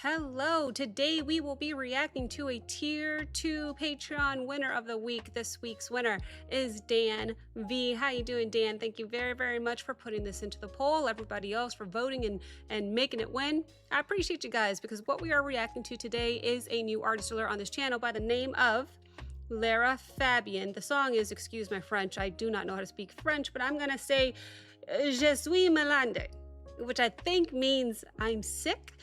Hello, today we will be reacting to a tier 2 Patreon winner of the week. This week's winner is Dan V. How you doing, Dan? Thank you very, very much for putting this into the poll. Everybody else for voting and making it win. I appreciate you guys because what we are reacting to today is a new artist alert on this channel by the name of Lara Fabian. The song is, excuse my French, I do not know how to speak French, but I'm gonna say Je suis malade, which I think means I'm sick.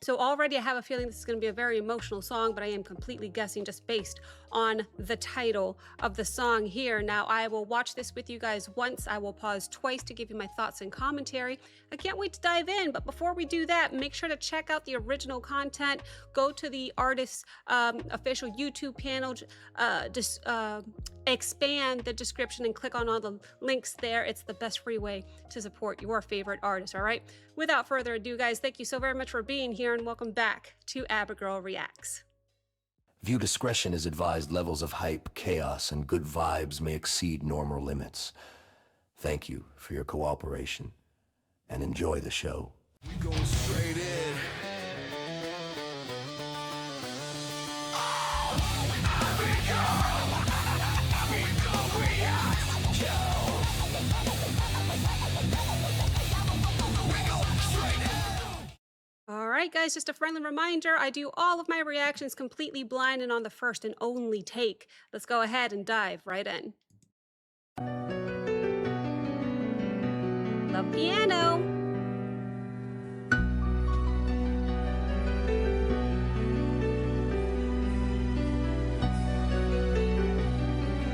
So already I have a feeling this is going to be a very emotional song, but I am completely guessing just based on the title of the song here. Now, I will watch this with you guys once. I will pause twice to give you my thoughts and commentary. I can't wait to dive in, but before we do that, make sure to check out the original content. Go to the artist's official YouTube panel, expand the description and click on all the links there. It's the best free way to support your favorite artist, all right? Without further ado, guys, thank you so very much for being here and welcome back to Abigail Reacts. View discretion is advised. Levels of hype, chaos, and good vibes may exceed normal limits. Thank you for your cooperation and enjoy the show. We going straight in. All right, guys, just a friendly reminder, I do all of my reactions completely blind and on the first and only take. Let's go ahead and dive right in. The piano.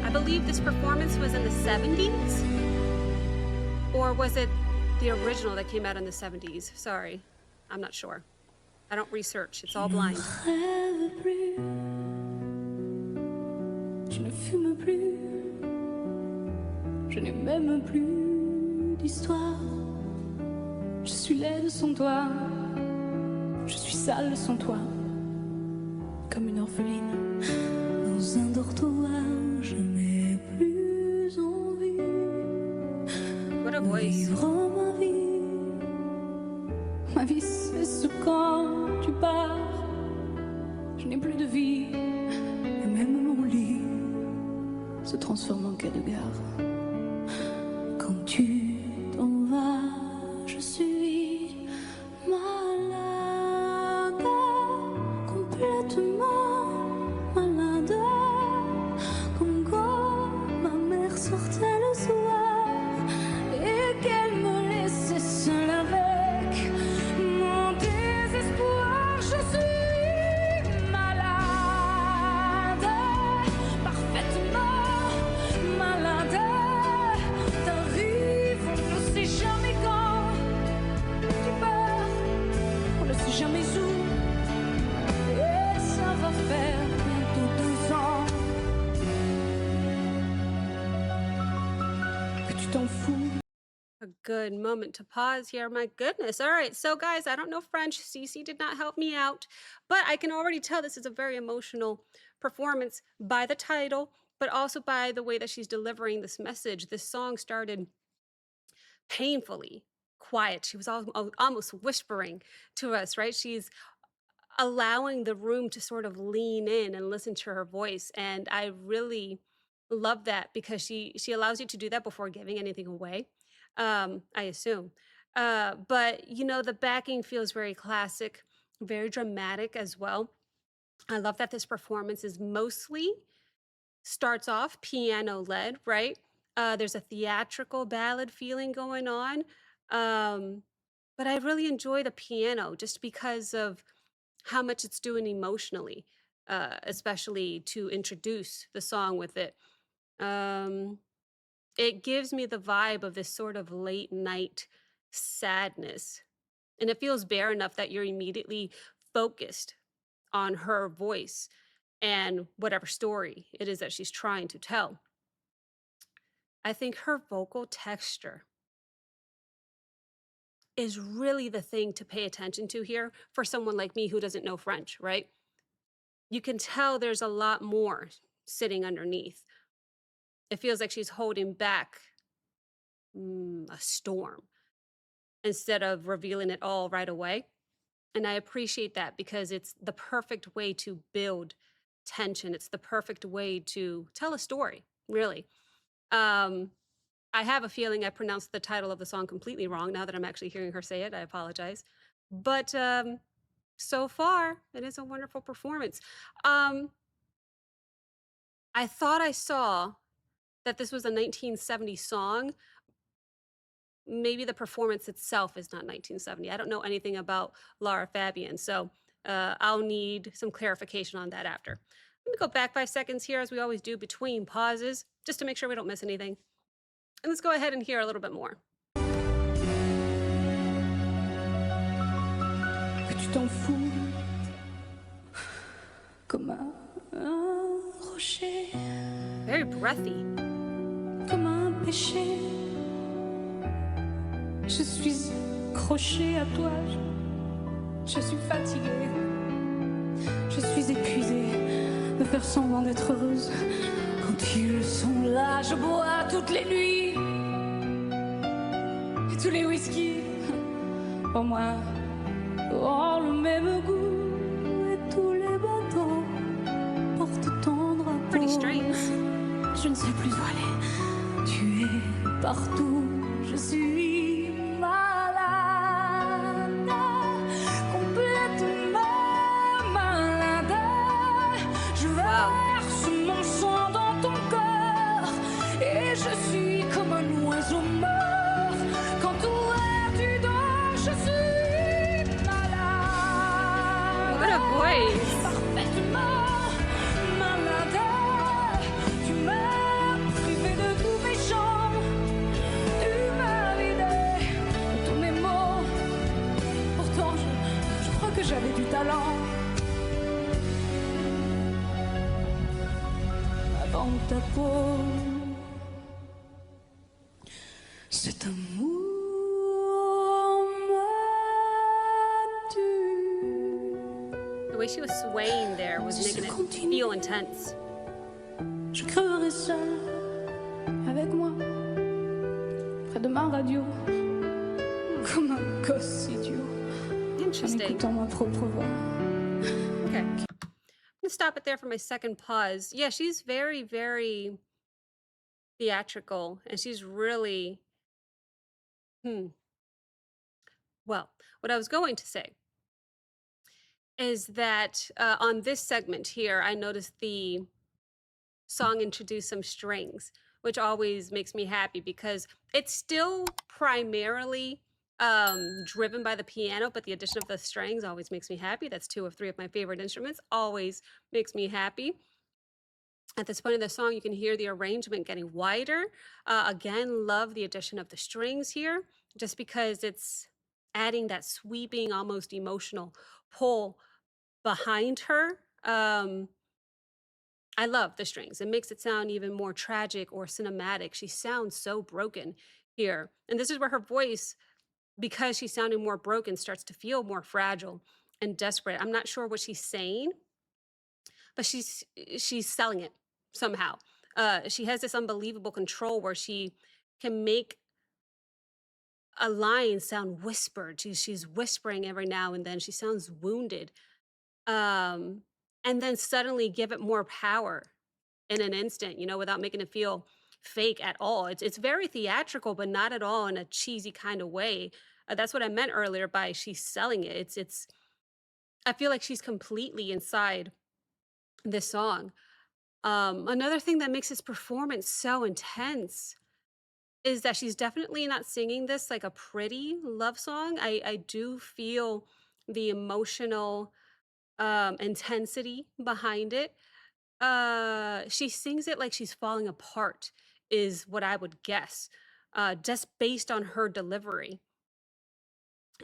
I believe this performance was in the 70s, or was it the original that came out in the 70s? Sorry, I'm not sure. I don't research, it's all blind. Je ne fume plus, je n'ai même plus d'histoire. Je suis laide sans toi, je suis sale sans toi, comme une orpheline dans un dortoir. Je n'ai plus envie What a de voice. vivre ma vie. Ma vie cesse quand tu pars. Je n'ai plus de vie et même mon lit se transforme en quai de gare. Quand tu t'en vas, je suis malade, complètement malade, comme quand ma mère sortait le soir et qu'elle me laissait seule avec mon désespoir. Je suis malade, parfaitement malade. T'arrives, on ne sait jamais quand. Tu pars, on ne sait jamais où. Et ça va faire bientôt 2 ans que tu t'en fous. A good moment to pause here. My goodness. All right. So, guys, I don't know French. Cece did not help me out, but I can already tell this is a very emotional performance by the title, but also by the way that she's delivering this message. This song started painfully quiet. She was almost whispering to us, right? She's allowing the room to sort of lean in and listen to her voice. And I really love that because she allows you to do that before giving anything away. I assume. But you know, the backing feels very classic, very dramatic as well. I love that this performance is mostly starts off piano led, right? There's a theatrical ballad feeling going on. But I really enjoy the piano just because of how much it's doing emotionally, especially to introduce the song with it. Um, it gives me the vibe of this sort of late night sadness. And it feels bare enough that you're immediately focused on her voice and whatever story it is that she's trying to tell. I think her vocal texture is really the thing to pay attention to here for someone like me who doesn't know French, right? You can tell there's a lot more sitting underneath. It feels like she's holding back a storm instead of revealing it all right away. And I appreciate that because it's the perfect way to build tension. It's the perfect way to tell a story, really. Um, I have a feeling I pronounced the title of the song completely wrong now that I'm actually hearing her say it. I apologize. But so far, it is a wonderful performance. Um, I thought I saw that this was a 1970 song. Maybe the performance itself is not 1970. I don't know anything about Lara Fabian, so I'll need some clarification on that after. Let me go back 5 seconds here, as we always do between pauses, just to make sure we don't miss anything. And let's go ahead and hear a little bit more. Que tu t'en fous comme un rocher, Very breathy. comme un péché. Je suis accrochée à toi, je suis fatiguée, je suis épuisée de faire semblant d'être heureuse. Quand ils sont là, je bois toutes les nuits et tous les whisky pour moi ont le même goût et tous les bateaux portent ton drapeau. Pretty strings. Je ne sais plus où aller, tu es partout, je suis malade, complètement malade. Je verse mon sang dans ton corps et je suis comme un oiseau mort. Quand tout est dedans, je suis malade. What a voice. Parfaitement malade. Tu m'as privé de tous mes chants, tu m'as vidé de tous mes mots. Pourtant, je crois que j'avais du talent. Avant ta peau, cet amour m'a tué. The way she was swaying there was making it feel intense. Je creverai seule, avec moi, près de ma radio, comme un gosse idiot, en Interesting. écoutant ma propre voix. Okay. I'm gonna stop it there for my second pause. Yeah, she's very, very theatrical, and she's really, well, what I was going to say is that on this segment here, I noticed the song introduced some strings, which always makes me happy because it's still primarily driven by the piano, but the addition of the strings always makes me happy. That's 2 of 3 of my favorite instruments, always makes me happy. At this point in the song, you can hear the arrangement getting wider. Again, love the addition of the strings here, just because it's adding that sweeping, almost emotional pull behind her. I love the strings. It makes it sound even more tragic or cinematic. She sounds so broken here. And this is where her voice, because she's sounding more broken, starts to feel more fragile and desperate. I'm not sure what she's saying, but she's selling it somehow. She has this unbelievable control where she can make a line sound whispered. She's whispering every now and then. She sounds wounded. Um, and then suddenly give it more power in an instant, without making it feel fake at all. It's very theatrical, but not at all in a cheesy kind of way. That's what I meant earlier by she's selling it. It's I feel like she's completely inside this song. Another thing that makes this performance so intense is that she's definitely not singing this like a pretty love song. I do feel the emotional intensity behind it. She sings it like she's falling apart, is what I would guess, just based on her delivery.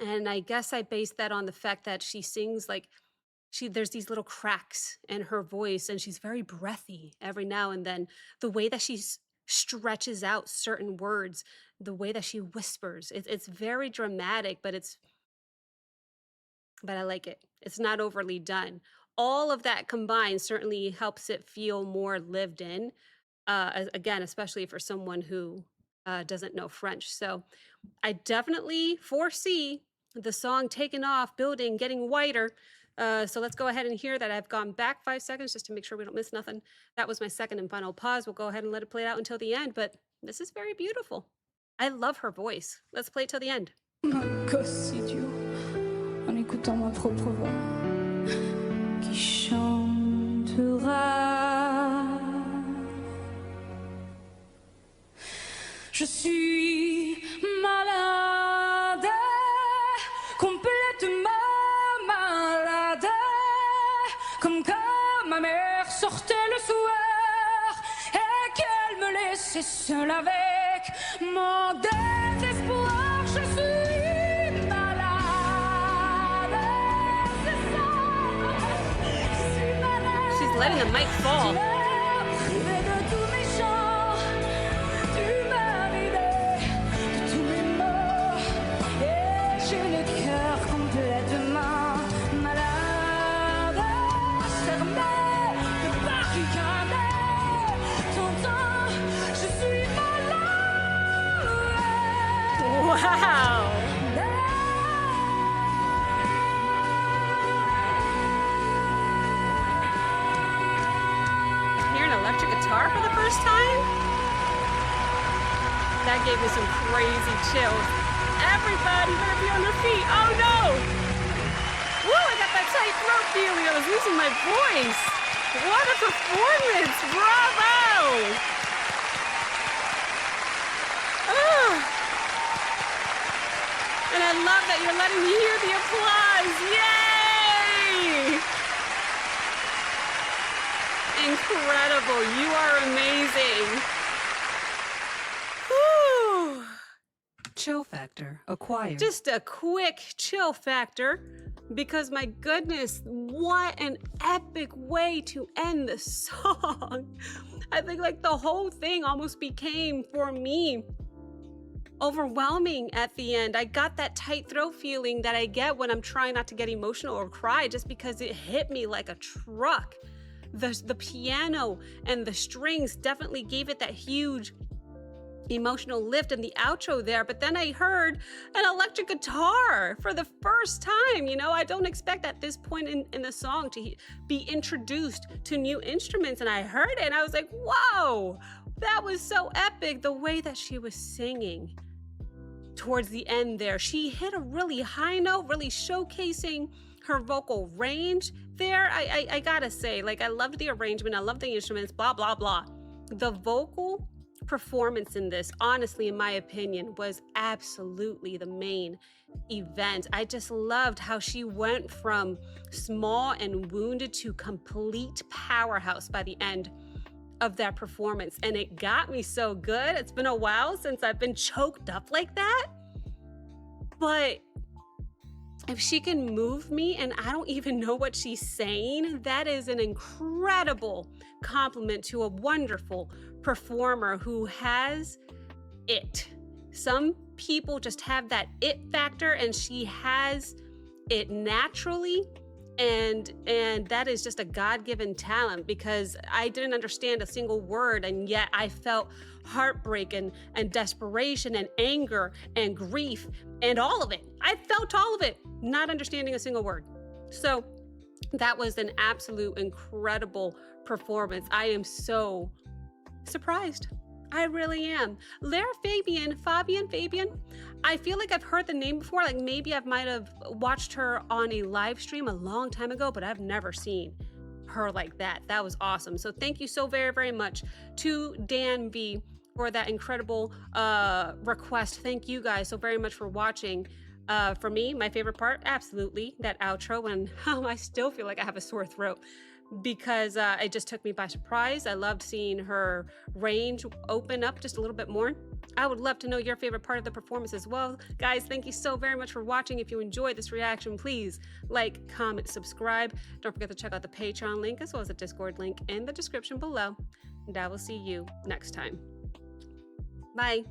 And I guess I base that on the fact that she sings like there's these little cracks in her voice and she's very breathy every now and then. The way that stretches out certain words, the way that she whispers, it's very dramatic, but I like it. It's not overly done. All of that combined certainly helps it feel more lived in. Again, especially for someone who doesn't know French. So I definitely foresee the song taking off, building, getting whiter. So let's go ahead and hear that. I've gone back 5 seconds just to make sure we don't miss nothing. That was my second and final pause. We'll go ahead and let it play out until the end, but this is very beautiful. I love her voice. Let's play it till the end. Ma gosse idiot, en écoutant ma propre voix, qui chantera. Je suis malade, complètement malade, comme quand ma mère sortait le soir et qu'elle me laissait seule avec mon désespoir. Je suis malade, c'est ça. Je suis malade. She's letting the mic fall. Privé de tous mes chants, tu m'as vidé de tous mes mots et j'ai le cœur complètement malade. Fermé, de barricadé, t'entends, je suis malade. Wow. Hear an electric guitar for the first time? That gave me some crazy chills. Everybody better be on their feet. Oh no! Woo, I got that tight throat feeling. I was losing my voice. What a performance! Bravo! Ah. And I love that you're letting me hear the applause. Yay! Incredible. You are amazing. Whew. Chill factor acquired. Just a quick chill factor because my goodness, what an epic way to end the song. I think like the whole thing almost became for me overwhelming at the end. I got that tight throat feeling that I get when I'm trying not to get emotional or cry just because it hit me like a truck. The piano and the strings definitely gave it that huge emotional lift in the outro there, but then I heard an electric guitar for the first time. You know, I don't expect at this point in the song to be introduced to new instruments, and I heard it and I was like, whoa, that was so epic. The way that she was singing towards the end there, she hit a really high note, really showcasing her vocal range there. I gotta say, like, I loved the arrangement, I loved the instruments, blah blah blah. The vocal performance in this, honestly, in my opinion, was absolutely the main event. I just loved how she went from small and wounded to complete powerhouse by the end of that performance, and it got me so good. It's been a while since I've been choked up like that, but if she can move me and I don't even know what she's saying, that is an incredible compliment to a wonderful performer who has it. Some people just have that it factor, and she has it naturally. And that is just a God-given talent, because I didn't understand a single word, and yet I felt heartbreak and desperation and anger and grief and all of it. I felt all of it, not understanding a single word. So that was an absolute incredible performance. I am so surprised. I really am. Lara Fabian, I feel like I've heard the name before. Like maybe I might have watched her on a live stream a long time ago, but I've never seen her like that. That was awesome. So thank you so very, very much to Dan V for that incredible request. Thank you guys so very much for watching. For me, my favorite part, absolutely, that outro, and I still feel like I have a sore throat, because it just took me by surprise. I loved seeing her range open up just a little bit more. I would love to know your favorite part of the performance as well. Guys, thank you so very much for watching. If you enjoyed this reaction, please like, comment, subscribe. Don't forget to check out the Patreon link as well as the Discord link in the description below. And I will see you next time. Bye.